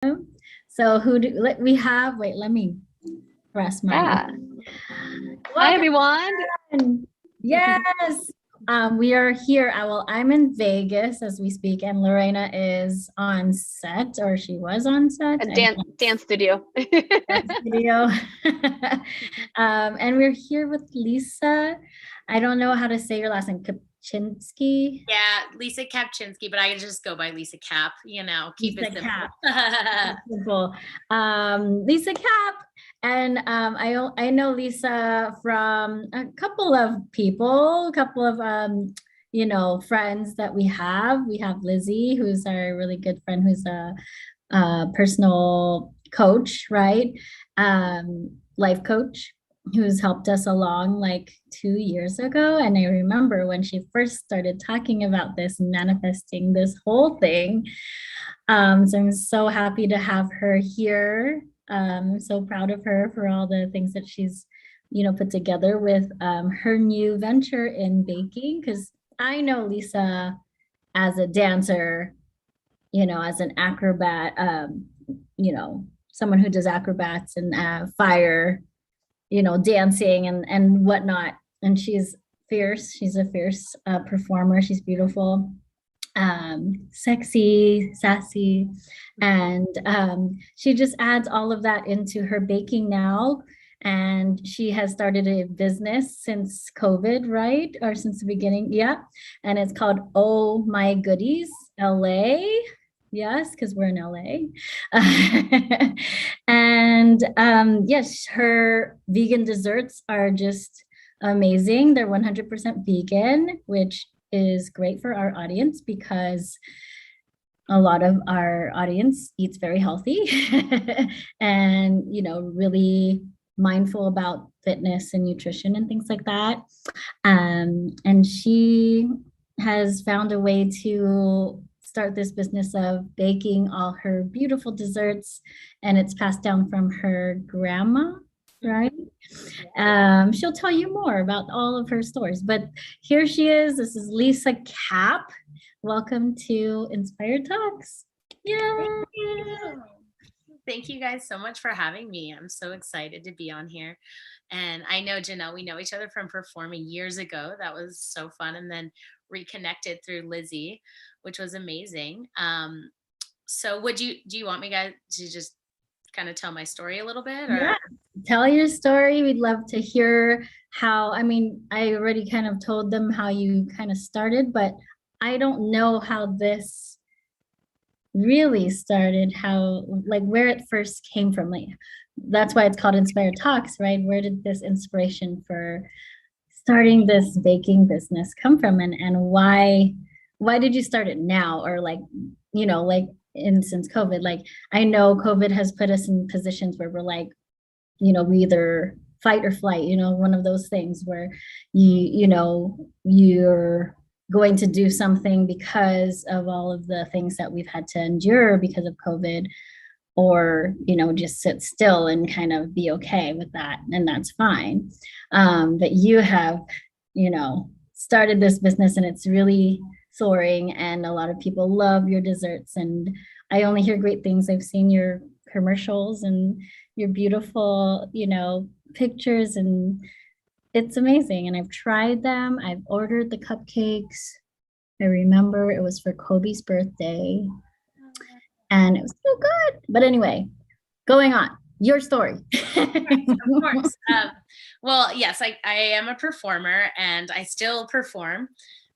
So we have, wait, let me press my, Yeah. Hi, welcome. everyone. Yes. We are here. Well, I'm in Vegas as we speak, and Lorena is on set, or she was on set. A dance studio. That's video. And we're here with Lisa. I don't know how to say your last name, Kapczynski. Yeah, Lisa Kapczynski, but I just go by Lisa Cap, keep Lisa it simple. Cap. Simple. Lisa Cap. And I know Lisa from a couple of people, a couple of friends that we have. We have Lizzie, who's our really good friend, who's a personal coach, right? Life coach who's helped us along like 2 years ago. And I remember when she first started talking about this, manifesting this whole thing. So I'm so happy to have her here. So proud of her for all the things that she's, put together with her new venture in baking. Because I know Lisa as a dancer, as an acrobat, someone who does acrobats and fire, dancing and whatnot. And she's fierce. She's a fierce performer. She's beautiful, sexy, sassy. And she just adds all of that into her baking now. And she has started a business since COVID, right? Or since the beginning. Yeah. And it's called Oh My Goodies LA. Yes, because we're in LA. And yes, her vegan desserts are just amazing. They're 100% vegan, which is great for our audience because a lot of our audience eats very healthy and, really mindful about fitness and nutrition and things like that. And she has found a way to start this business of baking all her beautiful desserts, and it's passed down from her grandma, right? She'll tell you more about all of her stories, but here she is. This is Lisa Cap. Welcome to Inspired Talks. Yeah. Thank you guys so much for having me. I'm so excited to be on here. And I know, Janelle, we know each other from performing years ago. That was so fun. And then reconnected through Lizzie, which was amazing. So do you want me guys to just kind of tell my story a little bit? Or? Yeah, tell your story. We'd love to hear how, I already kind of told them how you kind of started, but I don't know how this really started, where it first came from. Like, that's why it's called Inspired Talks, right? Where did this inspiration for starting this baking business come from, and why did you start it now, or since COVID? Like, I know COVID has put us in positions where we're like, we either fight or flight, one of those things where you're going to do something because of all of the things that we've had to endure because of COVID, or just sit still and kind of be okay with that, and that's fine. But you have started this business, and it's really soaring, and a lot of people love your desserts, and I only hear great things. I've seen your commercials and your beautiful pictures, and it's amazing. And I've tried them. I've ordered the cupcakes. I remember it was for Kobe's birthday, and it was so good. But anyway, going on, your story. Of course. Well, yes, I am a performer, and I still perform.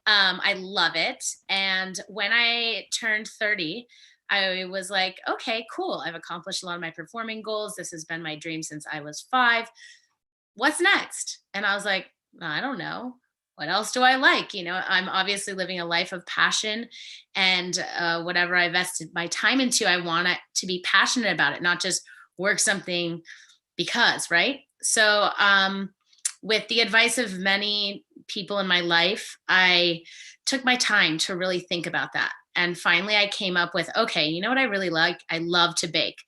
I love it. And when I turned 30, I was like, okay, cool. I've accomplished a lot of my performing goals. This has been my dream since I was 5. What's next? And I was like, I don't know. What else do I like? I'm obviously living a life of passion, and whatever I invested my time into, I want it to be passionate about it, not just work something because, right? So with the advice of many people in my life, I took my time to really think about that. And finally I came up with, okay, you know what I really like? I love to bake.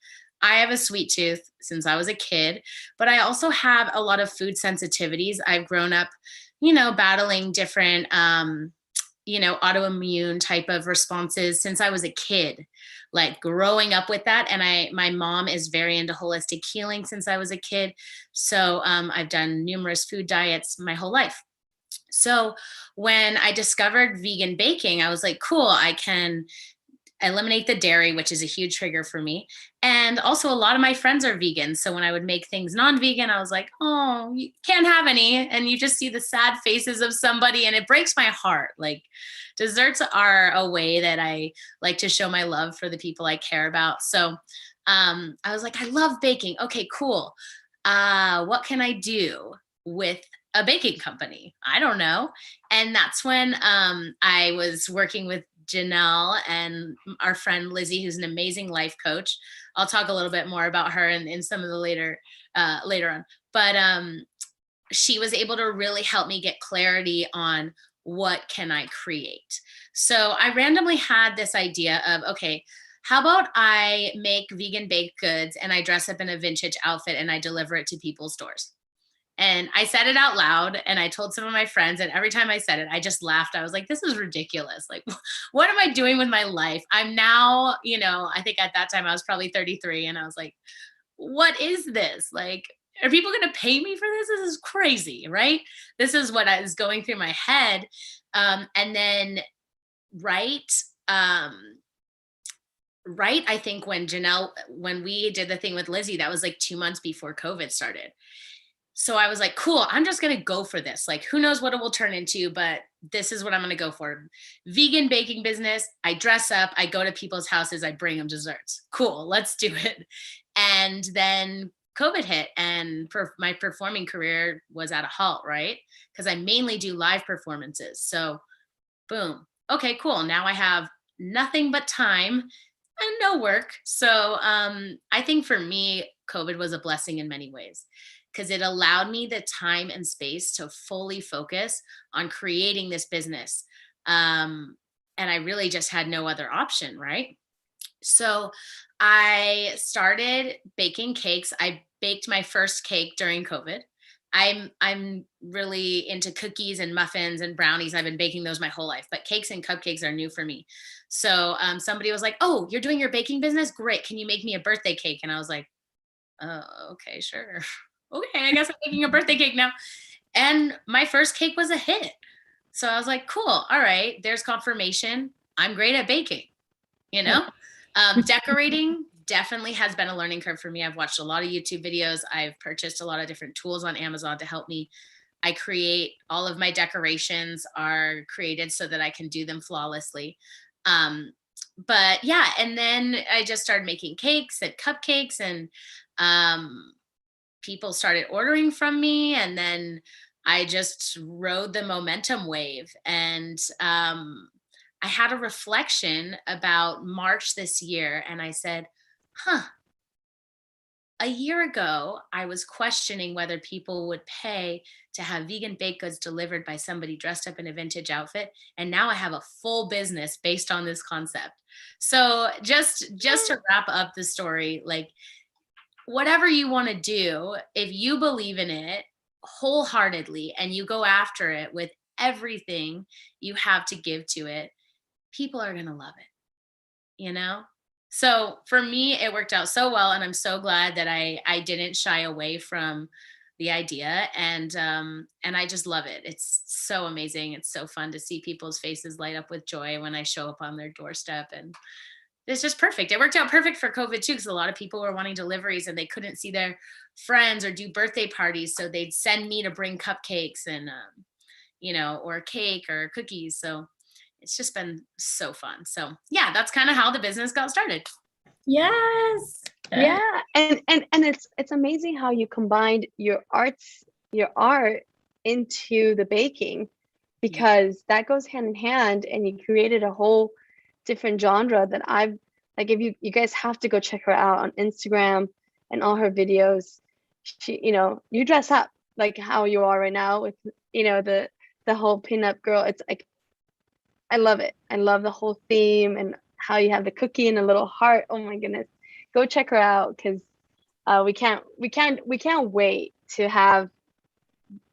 I have a sweet tooth since I was a kid, but I also have a lot of food sensitivities. I've grown up, battling different, autoimmune type of responses since I was a kid. like growing up with that. And my mom is very into holistic healing since I was a kid. So I've done numerous food diets my whole life. So when I discovered vegan baking, I was like, cool, I can eliminate the dairy, which is a huge trigger for me. And also, a lot of my friends are vegan. So when I would make things non-vegan, I was like, oh, you can't have any. And you just see the sad faces of somebody, and it breaks my heart. Like, desserts are a way that I like to show my love for the people I care about. So I was like, I love baking. Okay, cool. What can I do with a baking company? I don't know. And that's when I was working with Janelle and our friend Lizzie, who's an amazing life coach. I'll talk a little bit more about her in some of the later on. But she was able to really help me get clarity on what can I create. So I randomly had this idea of, okay, how about I make vegan baked goods and I dress up in a vintage outfit and I deliver it to people's doors? And I said it out loud and I told some of my friends, and every time I said it, I just laughed. I was like, this is ridiculous. Like, what am I doing with my life? I'm now, I think at that time I was probably 33, and I was like, what is this? Like, are people going to pay me for this? This is crazy, right? This is what I was going through my head. And then, right, I think when we did the thing with Lizzie, that was like 2 months before COVID started. So I was like, cool, I'm just going to go for this. Like, who knows what it will turn into, but this is what I'm going to go for. Vegan baking business. I dress up, I go to people's houses, I bring them desserts. Cool, let's do it. And then COVID hit, and my performing career was at a halt, right? Because I mainly do live performances. So boom. Okay, cool. Now I have nothing but time and no work. So I think for me, COVID was a blessing in many ways, because it allowed me the time and space to fully focus on creating this business. And I really just had no other option, right? So I started baking cakes. I baked my first cake during COVID. I'm really into cookies and muffins and brownies. I've been baking those my whole life, but cakes and cupcakes are new for me. So somebody was like, oh, you're doing your baking business? Great. Can you make me a birthday cake? And I was like, oh, okay, sure. Okay, I guess I'm making a birthday cake now. And my first cake was a hit. So I was like, cool. All right, there's confirmation. I'm great at baking, Decorating definitely has been a learning curve for me. I've watched a lot of YouTube videos. I've purchased a lot of different tools on Amazon to help me. I create all of my decorations are created so that I can do them flawlessly. But yeah, and then I just started making cakes and cupcakes, and people started ordering from me, and then I just rode the momentum wave. And I had a reflection about March this year, and I said, a year ago, I was questioning whether people would pay to have vegan baked goods delivered by somebody dressed up in a vintage outfit. And now I have a full business based on this concept. So just to wrap up the story, like, whatever you want to do, if you believe in it wholeheartedly and you go after it with everything you have to give to it, people are going to love it, So for me, it worked out so well. And I'm so glad that I didn't shy away from the idea. And I just love it. It's so amazing. It's so fun to see people's faces light up with joy when I show up on their doorstep. And it's just perfect. It worked out perfect for COVID too, because a lot of people were wanting deliveries and they couldn't see their friends or do birthday parties. So they'd send me to bring cupcakes and, or cake or cookies. So it's just been so fun. So yeah, that's kind of how the business got started. Yes. Yeah. And it's amazing how you combined your art into the baking, because that goes hand in hand, and you created a whole different genre that I've like. If you guys have to go check her out on Instagram and all her videos. She, you dress up like how you are right now with, the whole pinup girl. It's like, I love it. I love the whole theme and how you have the cookie and a little heart. Oh my goodness. Go check her out, because we can't wait to have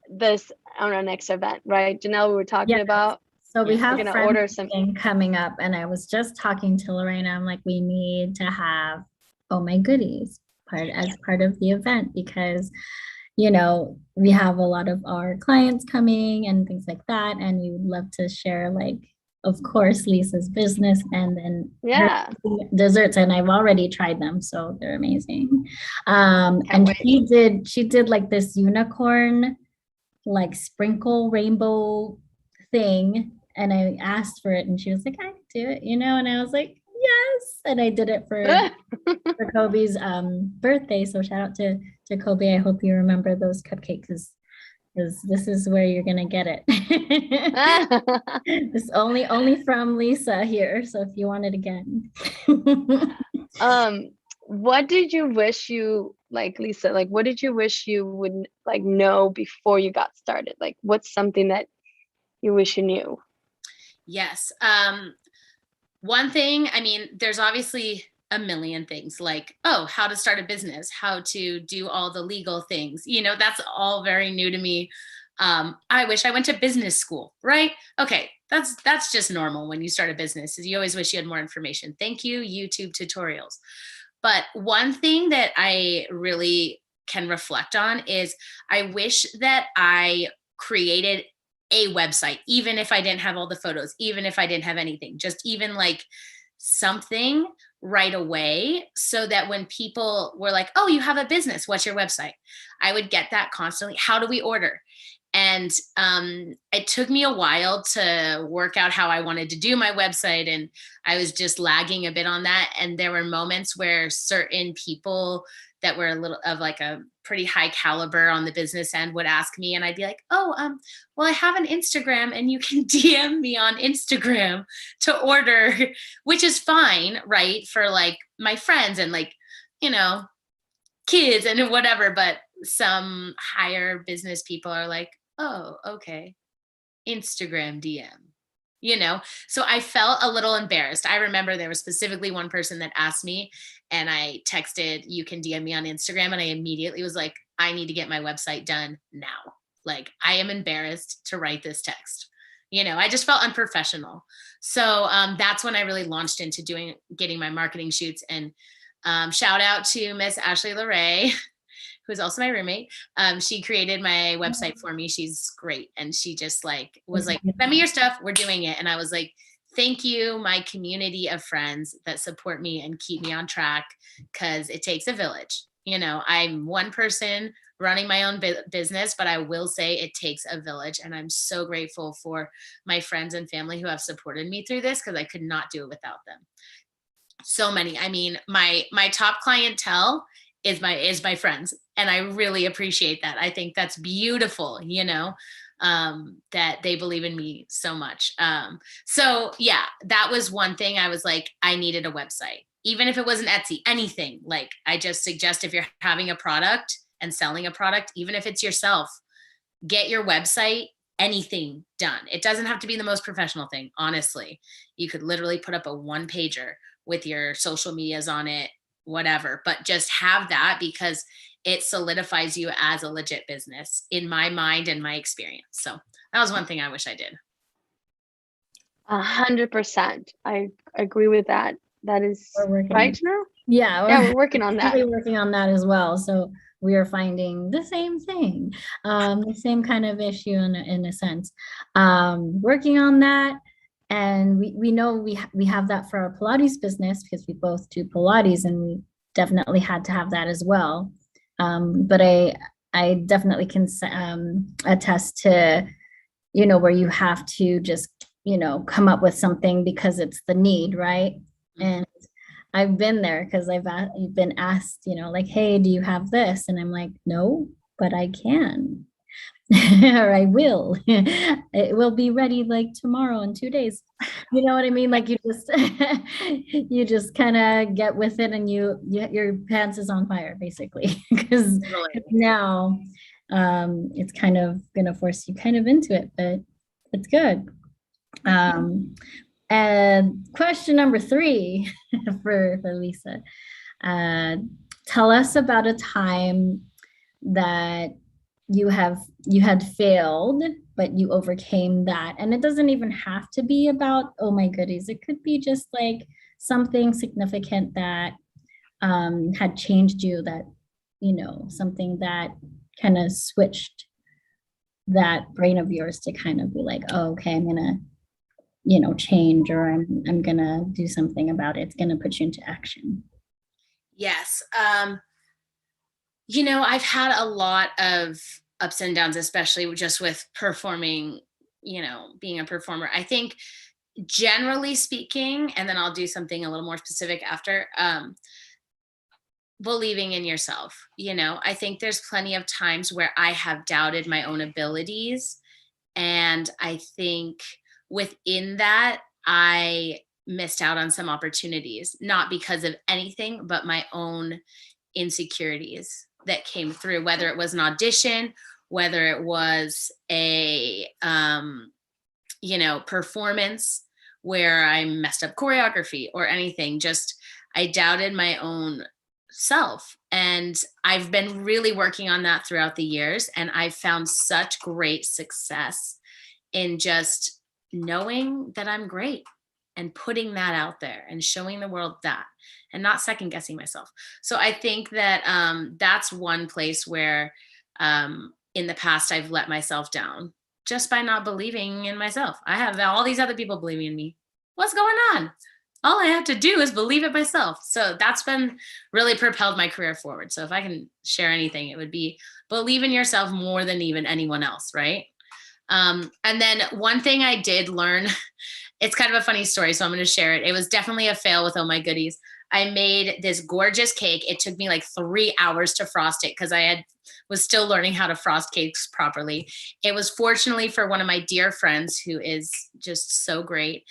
this on our next event, right? Janelle, we were talking about. So we We're have gonna friends order some. coming up, and I was just talking to Lorena. I'm like, we need to have Oh My Goodies as part of the event because we have a lot of our clients coming and things like that, and we would love to share, like, of course, Lisa's business and then her Yeah, desserts, and I've already tried them, so they're amazing. can't And wait. she did like this unicorn, like sprinkle rainbow thing, and I asked for it, and she was like, I can do it, and I was like, yes, and I did it for Kobe's birthday. So shout out to Kobe. I hope you remember those cupcakes because this is where you're gonna get it. This only from Lisa here. So if you want it again. What did you wish you like, Lisa? Like, what did you wish you would like know before you got started? Like, what's something that you wish you knew? Yes. One thing, I mean, there's obviously a million things like, oh, how to start a business, how to do all the legal things. That's all very new to me. I wish I went to business school, right? Okay, that's just normal when you start a business. Is you always wish you had more information. Thank you, YouTube tutorials. But one thing that I really can reflect on is I wish that I created a website, even if I didn't have all the photos, even if I didn't have anything, just even like something right away, so that when people were like, oh, you have a business, what's your website? I would get that constantly. How do we order? And it took me a while to work out how I wanted to do my website. And I was just lagging a bit on that. And there were moments where certain people that were a little of like a pretty high caliber on the business end would ask me, and I'd be like, oh, well, I have an Instagram and you can DM me on Instagram to order, which is fine, right? For like my friends and like, kids and whatever. But some higher business people are like, oh, okay, Instagram DM. So I felt a little embarrassed. I remember there was specifically one person that asked me, and I texted, you can DM me on Instagram. And I immediately was like, I need to get my website done now. Like, I am embarrassed to write this text. I just felt unprofessional. So that's when I really launched into getting my marketing shoots. And shout out to Miss Ashley LeRae, who's also my roommate. She created my website for me. She's great. And she just was like, send me your stuff. We're doing it. And I was like, thank you, my community of friends that support me and keep me on track, because it takes a village. I'm one person running my own business, but I will say it takes a village. And I'm so grateful for my friends and family who have supported me through this, because I could not do it without them. So many. I mean, my top clientele is my friends, and I really appreciate that. I think that's beautiful, that they believe in me so much. So yeah, that was one thing. I was like, I needed a website, even if it wasn't Etsy, anything. Like, I just suggest, if you're having a product and selling a product, even if it's yourself, get your website, anything done. It doesn't have to be the most professional thing. Honestly, you could literally put up a one pager with your social medias on it, whatever, but just have that, because it solidifies you as a legit business in my mind and my experience. So that was one thing I wish I did. 100%. I agree with that. That is right now. Yeah, we're working on that. We're working on that as well. So we are finding the same thing, the same kind of issue in a sense. Working on that. And we know we have that for our Pilates business, because we both do Pilates, and we definitely had to have that as well. But I definitely can attest to, where you have to just, come up with something because it's the need, right? And I've been there, because I've been asked, like, hey, do you have this? And I'm like, no, but I can. Or I will. It will be ready like tomorrow in 2 days. You know what I mean? Like, you just kind of get with it, and your pants is on fire, basically, because now it's kind of gonna force you kind of into it, but it's good. And question number 3 for Lisa. Tell us about a time that you had failed but you overcame that. And it doesn't even have to be about, oh my goodies. It could be just like something significant that had changed you, that, something that kind of switched that brain of yours to kind of be like, oh, okay, I'm gonna, change, or I'm gonna do something about it. It's gonna put you into action. Yes. I've had a lot of ups and downs, especially just with performing, being a performer. I think generally speaking, and then I'll do something a little more specific after, believing in yourself. I think there's plenty of times where I have doubted my own abilities. And I think within that, I missed out on some opportunities, not because of anything, but my own insecurities that came through, whether it was an audition, whether it was a, performance where I messed up choreography or anything. Just, I doubted my own self. And I've been really working on that throughout the years. And I've found such great success in just knowing that I'm great and putting that out there and showing the world that, and not second guessing myself. So I think that that's one place where in the past I've let myself down just by not believing in myself. I have all these other people believing in me. What's going on? All I have to do is believe it myself. So that's been really propelled my career forward. So if I can share anything, it would be believe in yourself more than even anyone else, right? And then one thing I did learn, it's kind of a funny story, so I'm going to share it. It was definitely a fail with Oh My Goodies. I made this gorgeous cake. It took me like 3 hours to frost it because was still learning how to frost cakes properly. It was fortunately for one of my dear friends who is just so great.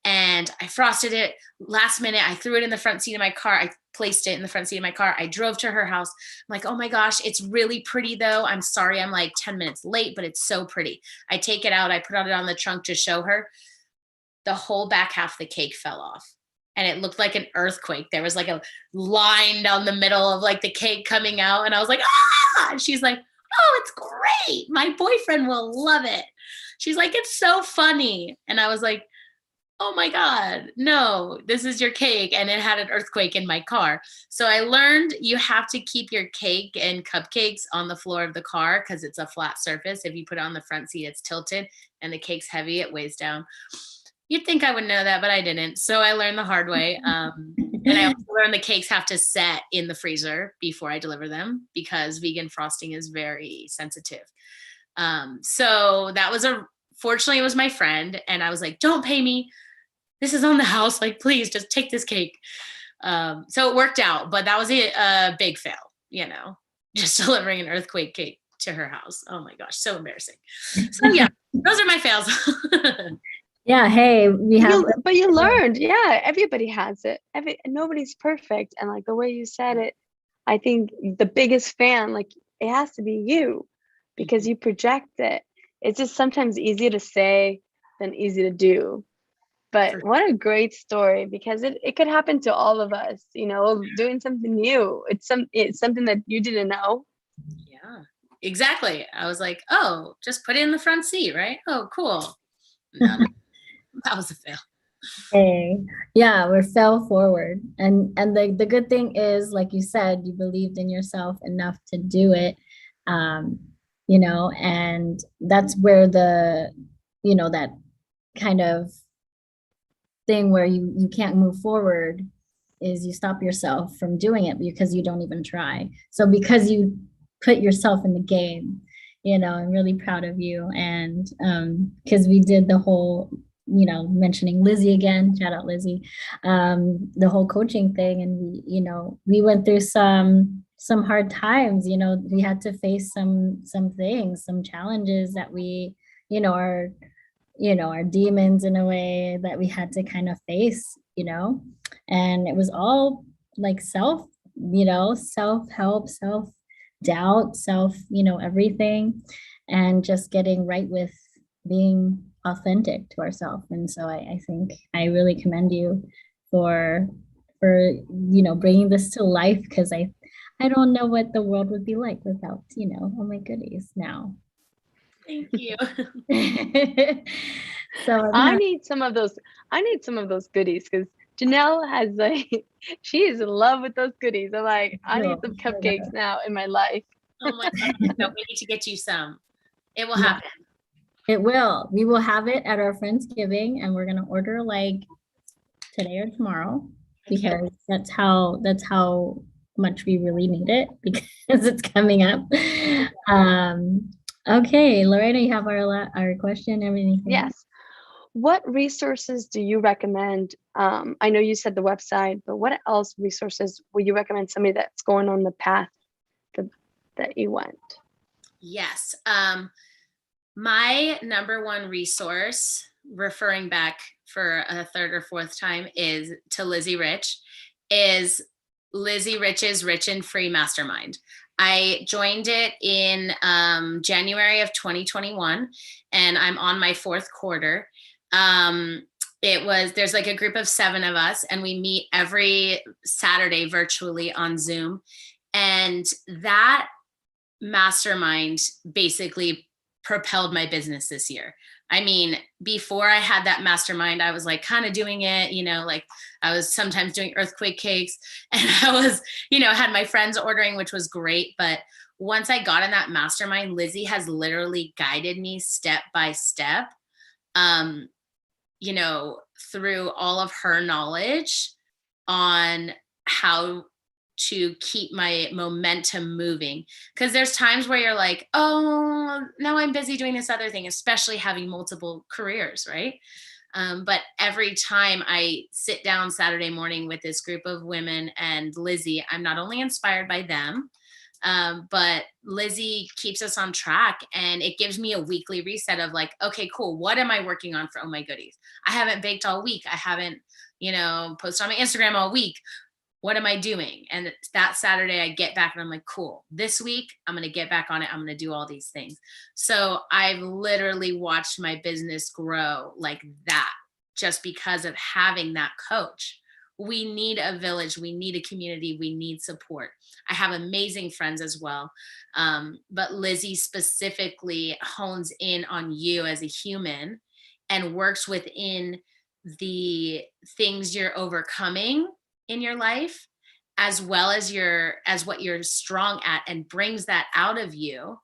And I frosted it last minute. I threw it in the front seat of my car. I placed it in the front seat of my car. I drove to her house. I'm like, oh my gosh, it's really pretty though. I'm sorry I'm like 10 minutes late, but it's so pretty. I take it out. I put it on the trunk to show her. The whole back half of the cake fell off. And it looked like an earthquake. There was like a line down the middle of like the cake coming out. And I was like, ah! And she's like, oh, it's great. My boyfriend will love it. She's like, it's so funny. And I was like, oh my God, no, this is your cake. And it had an earthquake in my car. So I learned you have to keep your cake and cupcakes on the floor of the car because it's a flat surface. If you put it on the front seat, it's tilted and the cake's heavy, it weighs down. You'd think I would know that, but I didn't. So I learned the hard way. And I also learned the cakes have to set in the freezer before I deliver them because vegan frosting is very sensitive. So that was fortunately it was my friend. And I was like, don't pay me. This is on the house. Like, please just take this cake. So it worked out, but that was a big fail, just delivering an earthquake cake to her house. Oh my gosh, so embarrassing. So yeah, those are my fails. Yeah, hey, but you learned. Yeah, everybody has it. Nobody's perfect. And like the way you said it, I think the biggest fan, like it has to be you because you project it. It's just sometimes easier to say than easy to do. But what a great story, because it could happen to all of us, doing something new. It's something that you didn't know. Yeah, exactly. I was like, oh, just put it in the front seat, right? Oh, cool. No, that was a fail. Hey, yeah, we fell forward. And the good thing is, like you said, you believed in yourself enough to do it. And that's where that kind of thing where you can't move forward is you stop yourself from doing it because you don't even try. So because you put yourself in the game, I'm really proud of you. And because we did the whole, mentioning Lizzie again, shout out Lizzie, the whole coaching thing. And we went through some hard times, we had to face some things, some challenges that we, are our demons in a way that we had to kind of face, and it was all like self-help, self-doubt, everything, and just getting right with being authentic to ourselves. And so I think I really commend you for bringing this to life, because I don't know what the world would be like without, Oh My Goodies now. Thank you. So I need some of those. I need some of those goodies because Janelle has like, she is in love with those goodies. I'm like, I need some cupcakes now in my life. Oh my God. No, we need to get you some. It will Yeah. happen. It will. We will have it at our Friendsgiving, and we're gonna order like today or tomorrow because that's how much we really need it because it's coming up. Okay, Lorena, you have our question, everything. Yes. What resources do you recommend? I know you said the website, but what else resources would you recommend somebody that's going on the path that you went? Yes. My number one resource, referring back for a third or fourth time, is to Lizzie Rich, is Lizzie Rich's Rich and Free Mastermind. I joined it in January of 2021, and I'm on my fourth quarter. There's like a group of 7 of us, and we meet every Saturday virtually on Zoom. And that mastermind basically propelled my business this year. I mean, before I had that mastermind, I was like kind of doing it, like I was sometimes doing earthquake cakes, and I was, had my friends ordering, which was great. But once I got in that mastermind, Lizzie has literally guided me step by step, through all of her knowledge on how to keep my momentum moving. Because there's times where you're like, oh, now I'm busy doing this other thing, especially having multiple careers, right? But every time I sit down Saturday morning with this group of women and Lizzie, I'm not only inspired by them, but Lizzie keeps us on track, and it gives me a weekly reset of like, okay, cool. What am I working on for Oh My Goodies? I haven't baked all week. I haven't, posted on my Instagram all week. What am I doing? And that Saturday I get back and I'm like, cool, this week I'm going to get back on it. I'm going to do all these things. So I've literally watched my business grow like that just because of having that coach. We need a village. We need a community. We need support. I have amazing friends as well. But Lizzie specifically hones in on you as a human and works within the things you're overcoming in your life, as well as what you're strong at, and brings that out of you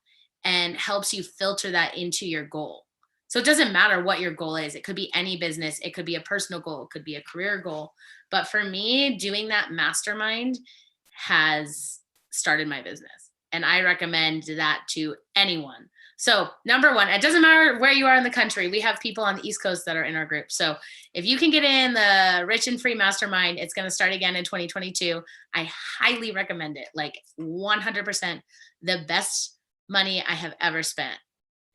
and helps you filter that into your goal. So it doesn't matter what your goal is. It could be any business. It could be a personal goal. It could be a career goal. But for me, doing that mastermind has started my business. And I recommend that to anyone. So number one, it doesn't matter where you are in the country. We have people on the East Coast that are in our group. So if you can get in the Rich and Free Mastermind, it's going to start again in 2022. I highly recommend it. Like 100% the best money I have ever spent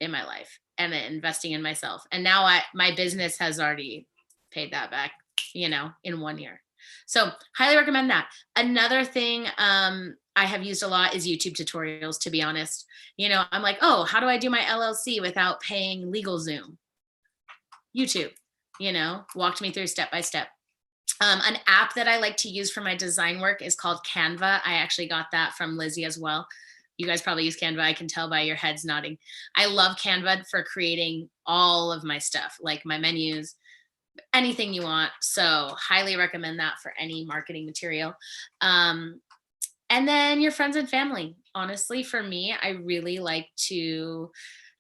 in my life, and investing in myself. And now my business has already paid that back, in 1 year. So highly recommend that. Another thing I have used a lot is YouTube tutorials, to be honest. I'm like, oh, how do I do my LLC without paying LegalZoom? YouTube, walked me through step by step. An app that I like to use for my design work is called Canva. I actually got that from Lizzie as well. You guys probably use Canva. I can tell by your heads nodding. I love Canva for creating all of my stuff, like my menus, anything you want. So highly recommend that for any marketing material. And then your friends and family. Honestly, for me, I really like to,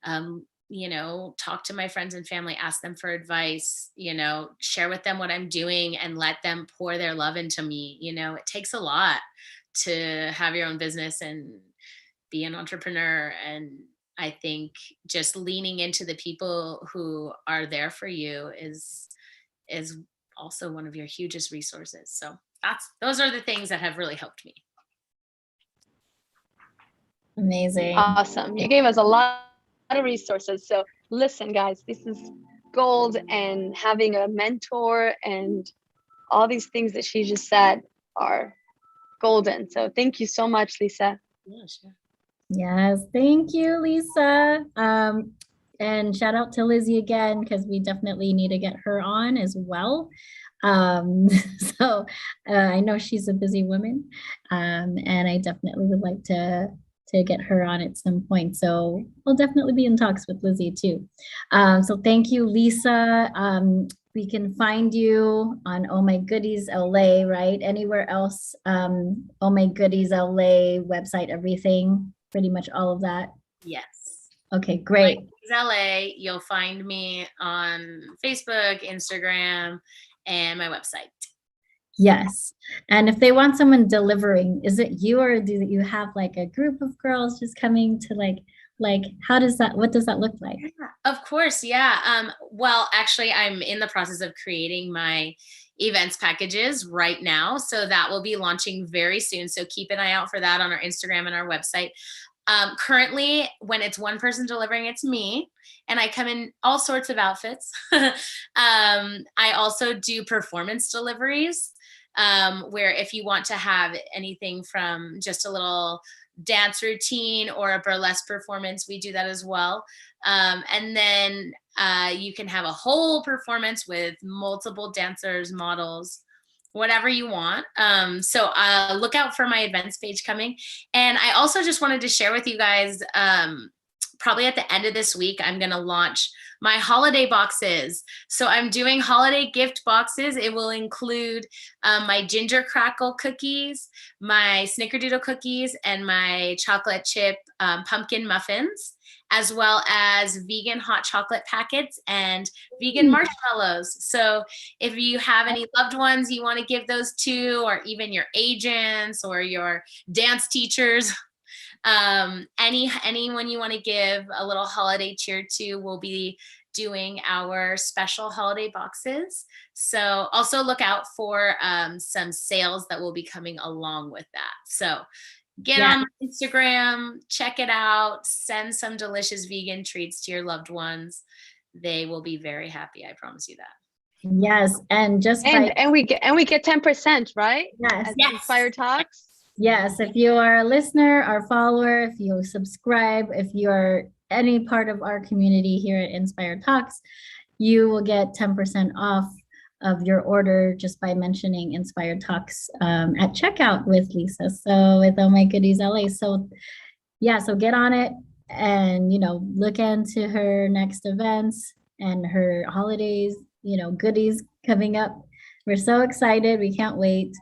talk to my friends and family, ask them for advice, share with them what I'm doing and let them pour their love into me. It takes a lot to have your own business and be an entrepreneur. And I think just leaning into the people who are there for you is also one of your hugest resources. So those are the things that have really helped me. Amazing. Awesome. You gave us a lot of resources. So listen, guys, this is gold, and having a mentor and all these things that she just said are golden. So thank you so much, Lisa. Yeah, sure. Yes, thank you, Lisa. And shout out to Lizzie again, because we definitely need to get her on as well. So I know she's a busy woman, and I definitely would like to to get her on at some point. So we'll definitely be in talks with Lizzie too. So thank you, Lisa. We can find you on Oh My Goodies LA, right? Anywhere else? Oh My Goodies LA website, everything, pretty much all of that. Yes. Okay, great. LA, you'll find me on Facebook, Instagram, and my website. Yes. And if they want someone delivering, is it you or do you have like a group of girls just coming to like what does that look like? Yeah, of course. Yeah. Well, actually, I'm in the process of creating my events packages right now. So that will be launching very soon. So keep an eye out for that on our Instagram and our website. Currently, when it's one person delivering, it's me, and I come in all sorts of outfits. I also do performance deliveries, where if you want to have anything from just a little dance routine or a burlesque performance, we do that as well. And then you can have a whole performance with multiple dancers, models, whatever you want. So look out for my events page coming. And I also just wanted to share with you guys, probably at the end of this week, I'm going to launch my holiday boxes. So I'm doing holiday gift boxes. It will include my ginger crackle cookies, my snickerdoodle cookies, and my chocolate chip pumpkin muffins, as well as vegan hot chocolate packets and vegan marshmallows. So if you have any loved ones you want to give those to, or even your agents or your dance teachers, anyone you want to give a little holiday cheer to, will be doing our special holiday boxes. So also look out for some sales that will be coming along with that. So get on Instagram, check it out, send some delicious vegan treats to your loved ones. They will be very happy. I promise you that. Yes, and just and we get 10%, right? Yes. Yes. Inspire Talks. Yes, if you are a listener or follower, if you subscribe, if you're any part of our community here at Inspire Talks, you will get 10% off of your order just by mentioning Inspire Talks at checkout with Lisa. So with Oh My Goodies LA. So yeah, so get on it and look into her next events and her holidays, goodies coming up. We're so excited. We can't wait.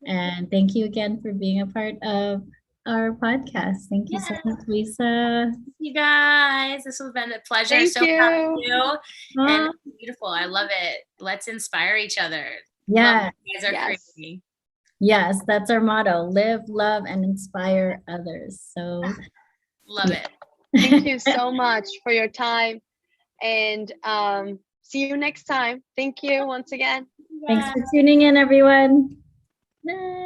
And thank you again for being a part of our podcast. Thank you so much, Lisa. You guys, this has been a pleasure. Thank so you. proud of you. And beautiful. I love it. Let's inspire each other. Yeah. You guys are crazy. Yes, that's our motto. Live, love, and inspire others. So love it. Thank you so much for your time. And see you next time. Thank you once again. Thanks for tuning in, everyone. Bye.